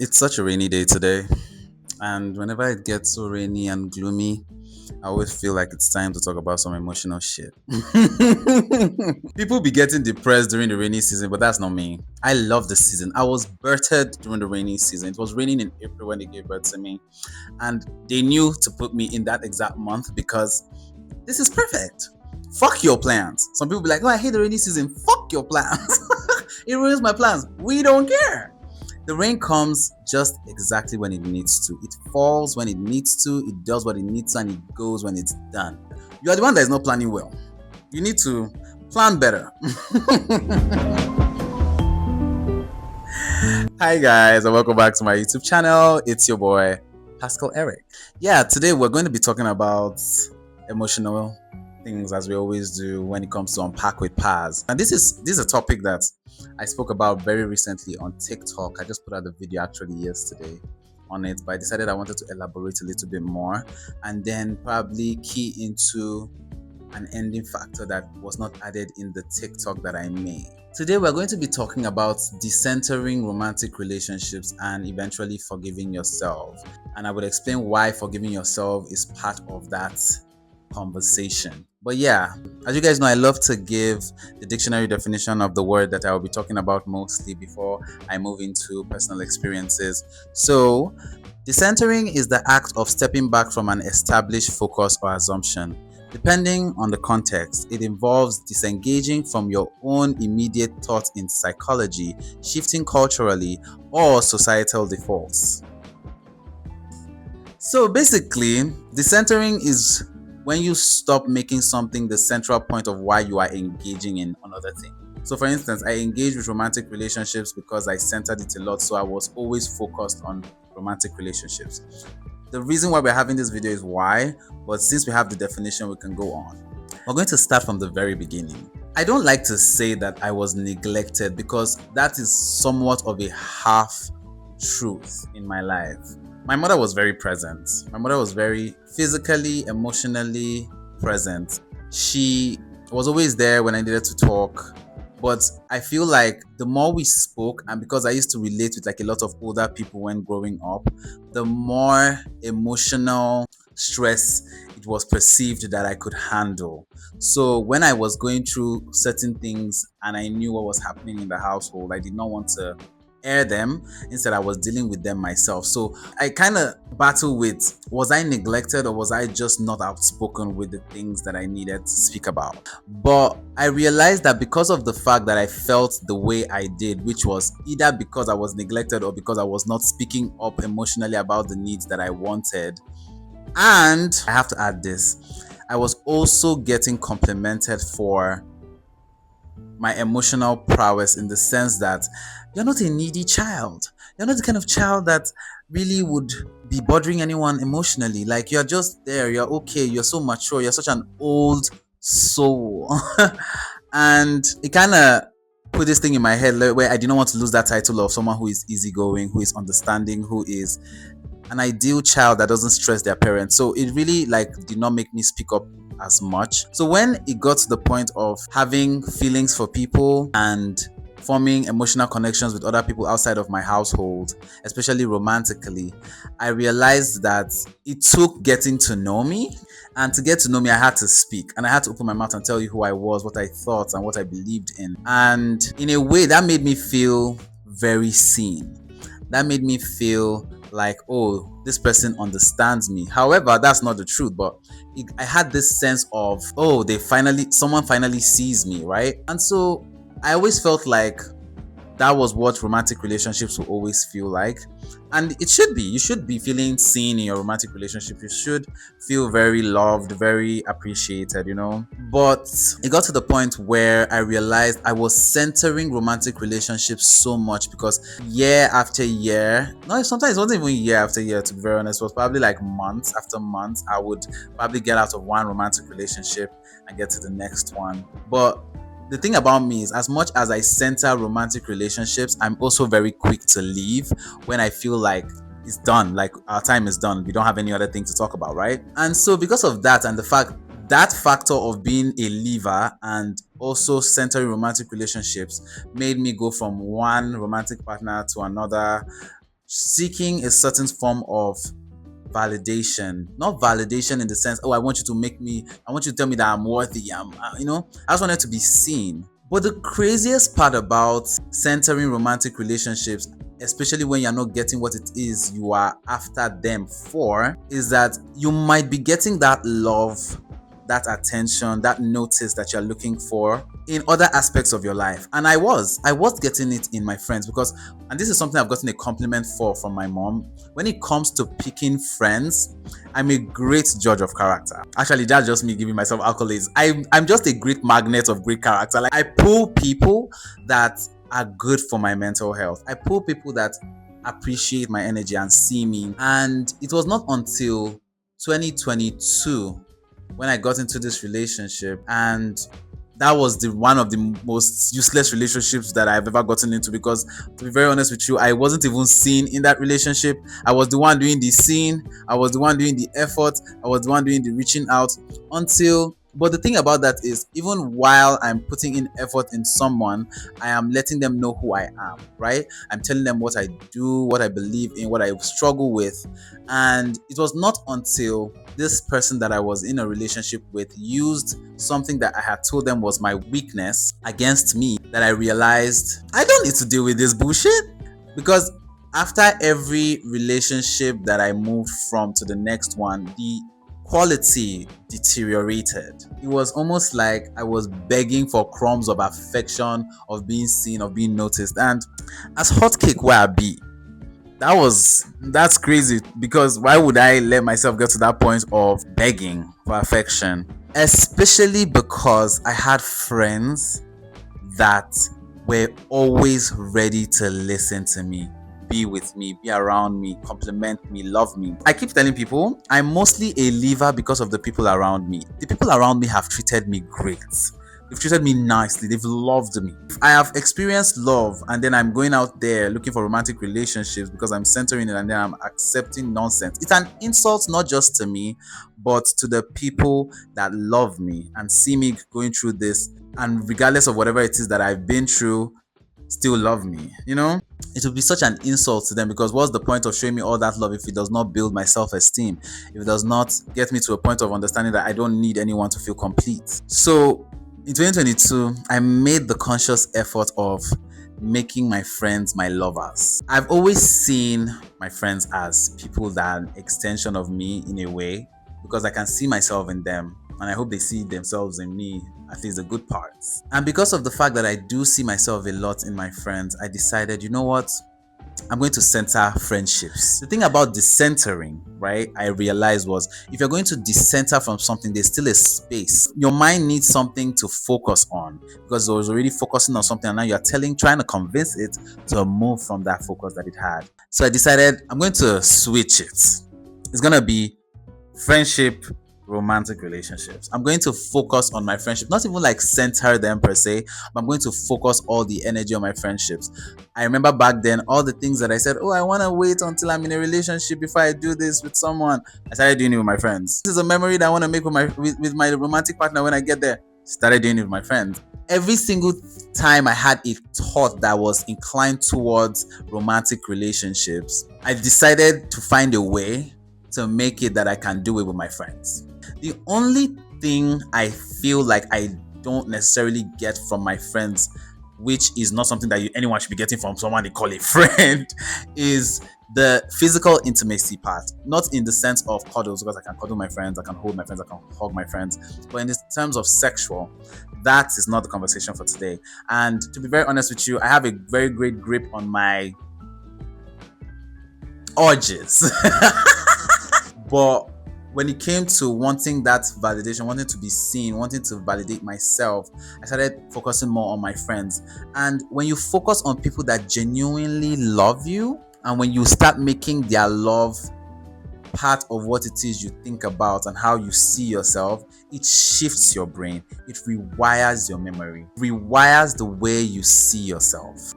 It's such a rainy day today, and whenever it gets so rainy and gloomy, I always feel like it's time to talk about some emotional shit. People be getting depressed during the rainy season, but that's not me. I love the season. I was birthed during the rainy season. It was raining in April when they gave birth to me, and they knew to put me in that exact month because this is perfect. Fuck your plans. Some people be like, "Oh, I hate the rainy season." Fuck your plans. It ruins my plans. We don't care. The rain comes just exactly when it needs to. It falls when it needs to, it does what it needs to, and it goes when it's done. You are the one that is not planning well. You need to plan better. Hi guys, and welcome back to my YouTube channel. It's your boy, Pascal Eric. Yeah, today we're going to be talking about emotional things as we always do when it comes to Unpack with Paz. And this is a topic that I spoke about very recently on TikTok. I just put out the video actually yesterday on it, but I decided I wanted to elaborate a little bit more and then probably key into an ending factor that was not added in the TikTok that I made. Today we're going to be talking about decentering romantic relationships and eventually forgiving yourself. And I will explain why forgiving yourself is part of that conversation. But yeah, as you guys know, I love to give the dictionary definition of the word that I will be talking about mostly before I move into personal experiences. So, decentering is the act of stepping back from an established focus or assumption. Depending on the context, it involves disengaging from your own immediate thoughts in psychology, shifting culturally, or societal defaults. So basically, decentering is when you stop making something the central point of why you are engaging in another thing. So for instance, I engaged with romantic relationships because I centered it a lot, so I was always focused on romantic relationships. The reason why we're having this video is why, but since we have the definition, we can go on. We're going to start from the very beginning. I don't like to say that I was neglected because that is somewhat of a half truth in my life. My mother was very present. My mother was very physically, emotionally present. She was always there when I needed to talk. But I feel like the more we spoke, and because I used to relate with like a lot of older people when growing up, the more emotional stress it was perceived that I could handle. So when I was going through certain things and I knew what was happening in the household, I did not want to air them. Instead, I was dealing with them myself. So I kind of battle with, was I neglected or was I just not outspoken with the things that I needed to speak about? But I realized that because of the fact that I felt the way I did, which was either because I was neglected or because I was not speaking up emotionally about the needs that I wanted. And I have to add this, I was also getting complimented for my emotional prowess in the sense that you're not a needy child. You're not the kind of child that really would be bothering anyone emotionally. Like, you're just there, you're okay, you're so mature, you're such an old soul. And it kind of put this thing in my head where I did not want to lose that title of someone who is easygoing, who is understanding, who is an ideal child that doesn't stress their parents. So it really did not make me speak up as much. So when it got to the point of having feelings for people and forming emotional connections with other people outside of my household, especially romantically, I realized that it took getting to know me. And to get to know me, I had to speak and I had to open my mouth and tell you who I was, what I thought, and what I believed in. And in a way, that made me feel very seen. That made me feel like, oh, this person understands me. However, that's not the truth, but I had this sense of, oh, someone finally sees me, right? And so I always felt like that was what romantic relationships will always feel like. And it should be. You should be feeling seen in your romantic relationship. You should feel very loved, very appreciated, But it got to the point where I realized I was centering romantic relationships so much because year after year, no, sometimes it wasn't even year after year, to be very honest, it was probably like months after months, I would probably get out of one romantic relationship and get to the next one. But the thing about me is, as much as I center romantic relationships, I'm also very quick to leave when I feel like it's done, like our time is done. We don't have any other thing to talk about, right? And so because of that and that factor of being a leaver and also centering romantic relationships made me go from one romantic partner to another seeking a certain form of validation. Not validation in the sense, oh, I want you to make me, I want you to tell me that I'm worthy. I just wanted to be seen. But the craziest part about centering romantic relationships, especially when you're not getting what it is you are after them for, is that you might be getting that love, that attention, that notice that you're looking for in other aspects of your life. And I was getting it in my friends because, and this is something I've gotten a compliment for from my mom. When it comes to picking friends, I'm a great judge of character. Actually, that's just me giving myself accolades. I'm just a great magnet of great character. Like, I pull people that are good for my mental health. I pull people that appreciate my energy and see me. And it was not until 2022 when I got into this relationship, and that was the one of the most useless relationships that I've ever gotten into, because to be very honest with you, I wasn't even seen in that relationship. I was the one doing the scene, I was the one doing the effort, I was the one doing the reaching out until. But the thing about that is, even while I'm putting in effort in someone, I am letting them know who I am, right? I'm telling them what I do, what I believe in, what I struggle with. And it was not until this person that I was in a relationship with used something that I had told them was my weakness against me that I realized I don't need to deal with this bullshit. Because after every relationship that I moved from to the next one, the quality deteriorated. It was almost like I was begging for crumbs of affection, of being seen, of being noticed. And as hotcake where I be, that's crazy, because why would I let myself get to that point of begging for affection? Especially because I had friends that were always ready to listen to me, be with me, be around me, compliment me, love me. I keep telling people I'm mostly a leaver because of the people around me. The people around me have treated me great. They've treated me nicely. They've loved me. I have experienced love, and then I'm going out there looking for romantic relationships because I'm centering it, and then I'm accepting nonsense. It's an insult not just to me, but to the people that love me and see me going through this, and regardless of whatever it is that I've been through, still love me. It would be such an insult to them, because what's the point of showing me all that love if it does not build my self-esteem, if it does not get me to a point of understanding that I don't need anyone to feel complete. So in 2022, I made the conscious effort of making my friends my lovers. I've always seen my friends as people that are an extension of me in a way, because I can see myself in them, and I hope they see themselves in me, at least the good parts. And because of the fact that I do see myself a lot in my friends, I decided, you know what? I'm going to center friendships. The thing about decentering, right, I realized was, if you're going to decenter from something, there's still a space. Your mind needs something to focus on, because it was already focusing on something, and now you're trying to convince it to move from that focus that it had. So I decided I'm going to switch it. It's going to be friendship, romantic relationships. I'm going to focus on my friendship, not even like center them per se, but I'm going to focus all the energy on my friendships. I remember back then, all the things that I said, oh, I want to wait until I'm in a relationship before I do this with someone, I started doing it with my friends. This is a memory that I want to make with my romantic partner when I get there. Started doing it with my friends. Every single time I had a thought that was inclined towards romantic relationships, I decided to find a way to make it that I can do it with my friends. The only thing I feel like I don't necessarily get from my friends, which is not something that anyone should be getting from someone they call a friend, is the physical intimacy part. Not in the sense of cuddles, because I can cuddle my friends, I can hold my friends, I can hug my friends, but in the terms of sexual, that is not the conversation for today. And to be very honest with you, I have a very great grip on my urges. But when it came to wanting that validation, wanting to be seen, wanting to validate myself, I started focusing more on my friends. And when you focus on people that genuinely love you, and when you start making their love part of what it is you think about and how you see yourself, it shifts your brain. It rewires your memory, rewires the way you see yourself.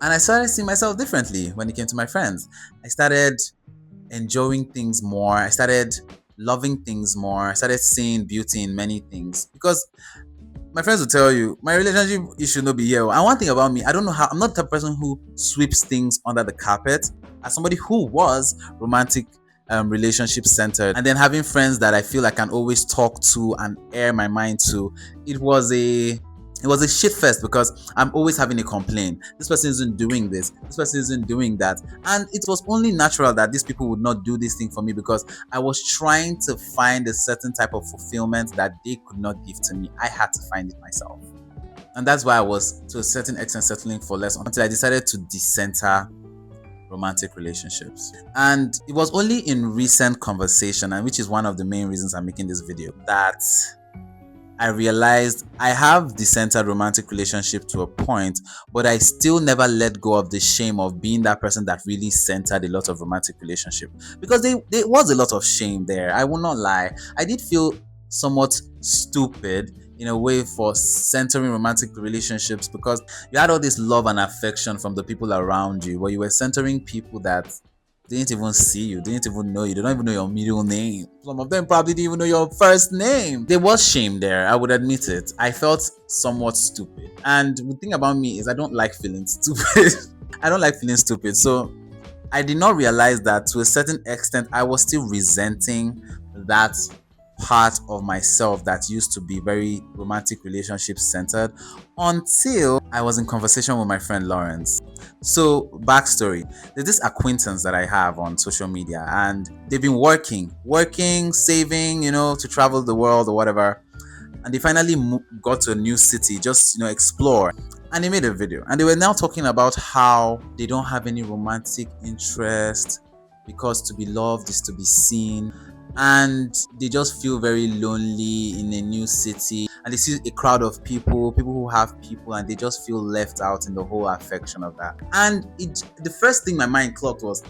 And I started seeing myself differently when it came to my friends. I started enjoying things more. I started loving things more. I started seeing beauty in many things, because my friends will tell you my relationship, it should not be here. And one thing about me, I don't know how, I'm not the person who sweeps things under the carpet. as somebody who was romantic relationship centered, and then having friends that I feel I can always talk to and air my mind to, it was a shit fest because I'm always having a complaint. This person isn't doing this person isn't doing that. And it was only natural that these people would not do this thing for me because I was trying to find a certain type of fulfillment that they could not give to me. I had to find it myself. And that's why I was to a certain extent settling for less until I decided to decenter romantic relationships. And it was only in recent conversation, and which is one of the main reasons I'm making this video, that I realized I have decentered romantic relationship to a point, but I still never let go of the shame of being that person that really centered a lot of romantic relationship. Because there was a lot of shame there. I will not lie. I did feel somewhat stupid in a way for centering romantic relationships because you had all this love and affection from the people around you, but you were centering people that didn't even see you, didn't even know you, they don't even know your middle name. Some of them probably didn't even know your first name. There was shame there, I would admit it. I felt somewhat stupid. And the thing about me is I don't like feeling stupid. I don't like feeling stupid. So I did not realize that to a certain extent I was still resenting that part of myself that used to be very romantic relationship centered until I was in conversation with my friend Lawrence. So, backstory, there's this acquaintance that I have on social media, and they've been working, saving, to travel the world or whatever. And they finally got to a new city, just, explore. And they made a video. And they were now talking about how they don't have any romantic interest because to be loved is to be seen. And they just feel very lonely in a new city, and they see a crowd of people who have people, and they just feel left out in the whole affection of that. And the first thing my mind clocked was,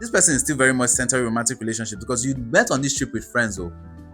this person is still very much centered in romantic relationship because you went on this trip with friends,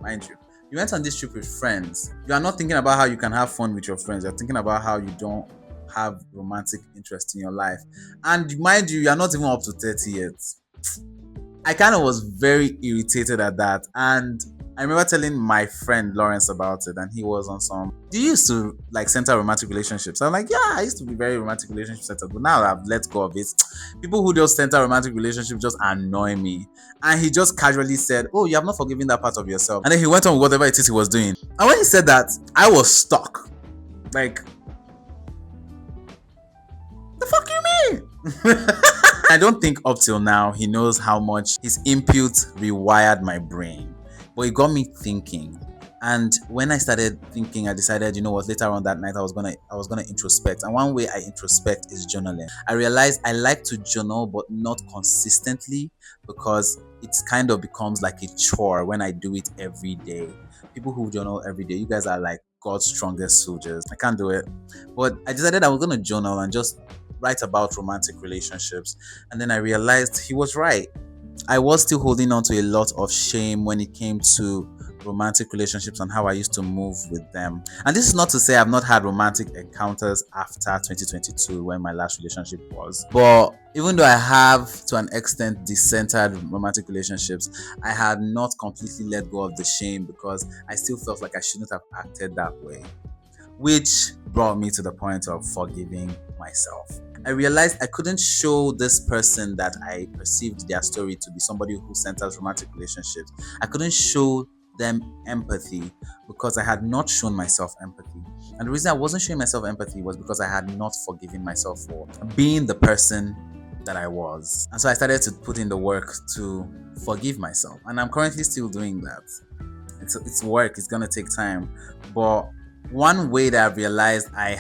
mind you went on this trip with friends. You are not thinking about how you can have fun with your friends. You're thinking about how you don't have romantic interest in your life. And mind you are not even up to 30 yet. I kind of was very irritated at that, and I remember telling my friend Lawrence about it, and he was on some, do you used to center romantic relationships? I'm like, yeah, I used to be very romantic relationship centered, but now I've let go of it. People who just center romantic relationships just annoy me. And he just casually said, oh, you have not forgiven that part of yourself. And then he went on with whatever it is he was doing. And when he said that, I was stuck. Like, the fuck you mean? I don't think up till now he knows how much his input rewired my brain, but it got me thinking. And when I started thinking, I decided, later on that night I was gonna introspect. And one way I introspect is journaling. I realized I like to journal, but not consistently, because it kind of becomes like a chore when I do it every day. People who journal every day, you guys are like God's strongest soldiers. I can't do it. But I decided I was gonna journal and just write about romantic relationships. And then I realized he was right. I was still holding on to a lot of shame when it came to romantic relationships and how I used to move with them. And this is not to say I've not had romantic encounters after 2022 when my last relationship was. But even though I have to an extent decentered romantic relationships, I had not completely let go of the shame because I still felt like I shouldn't have acted that way. Which brought me to the point of forgiving myself. I realized I couldn't show this person that I perceived their story to be somebody who centers romantic relationships. I couldn't show them empathy because I had not shown myself empathy. And the reason I wasn't showing myself empathy was because I had not forgiven myself for being the person that I was. And so I started to put in the work to forgive myself. And I'm currently still doing that. It's work, it's gonna take time. But one way that I've realized I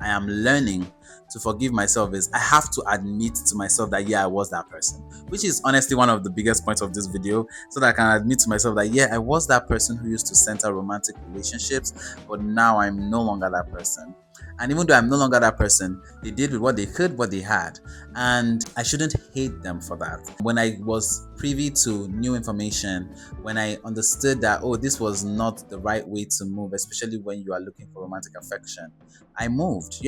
am learning to forgive myself is I have to admit to myself that I was that person, which is honestly one of the biggest points of this video, so that I can admit to myself that I was that person who used to center romantic relationships, but now I'm no longer that person. And even though I'm no longer that person, they did with what they could, what they had. And I shouldn't hate them for that. When I was privy to new information, when I understood that, this was not the right way to move, especially when you are looking for romantic affection, I moved.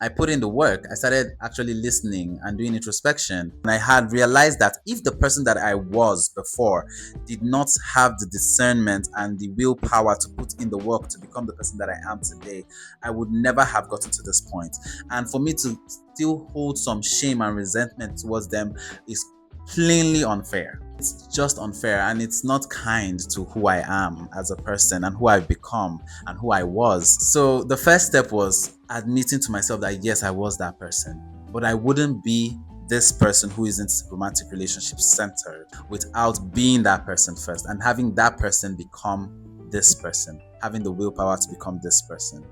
I put in the work. I started actually listening and doing introspection. And I had realized that if the person that I was before did not have the discernment and the willpower to put in the work to become the person that I am today, I would never have gotten to this point. And for me to still hold some shame and resentment towards them is plainly unfair. It's just unfair, and it's not kind to who I am as a person and who I've become and who I was. So the first step was admitting to myself that yes, I was that person, but I wouldn't be this person who isn't romantic relationship centered without being that person first and having that person become this person, having the willpower to become this person.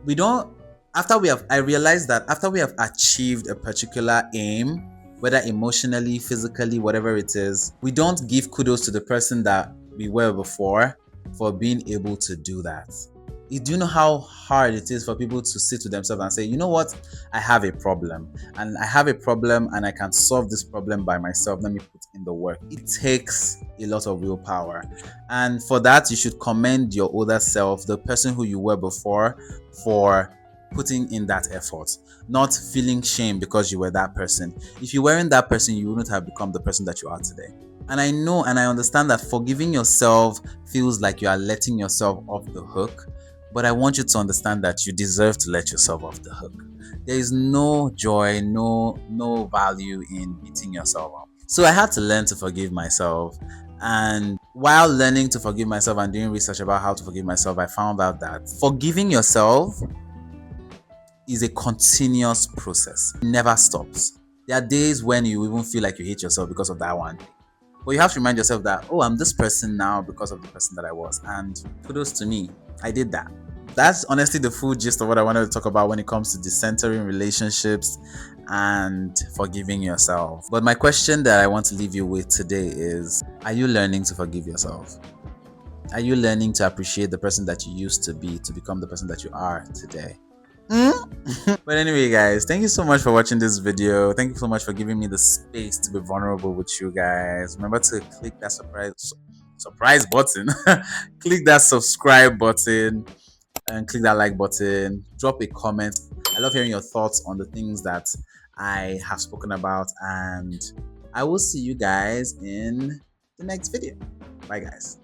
I realized that after we have achieved a particular aim, whether emotionally, physically, whatever it is, we don't give kudos to the person that we were before for being able to do that. Do you know how hard it is for people to sit with themselves and say, you know what, I have a problem and I can solve this problem by myself. Let me put in the work. It takes a lot of willpower. And for that, you should commend your older self, the person who you were before, for putting in that effort, not feeling shame because you were that person. If you weren't that person, you wouldn't have become the person that you are today. And I know and I understand that forgiving yourself feels like you are letting yourself off the hook, but I want you to understand that you deserve to let yourself off the hook. There is no joy, no value in beating yourself up. So I had to learn to forgive myself. And while learning to forgive myself and doing research about how to forgive myself, I found out that forgiving yourself is a continuous process. It never stops. There are days when you even feel like you hate yourself because of that one thing. But you have to remind yourself that, oh, I'm this person now because of the person that I was. And kudos to me, I did that. That's honestly the full gist of what I wanted to talk about when it comes to decentering relationships and forgiving yourself. But my question that I want to leave you with today is, are you learning to forgive yourself? Are you learning to appreciate the person that you used to be to become the person that you are today? But anyway, guys, thank you so much for watching this video. Thank you so much for giving me the space to be vulnerable with you guys. Remember to click that surprise button. Click that subscribe button and click that like button. Drop a comment. I love hearing your thoughts on the things that I have spoken about, and I will see you guys in the next video. Bye, guys.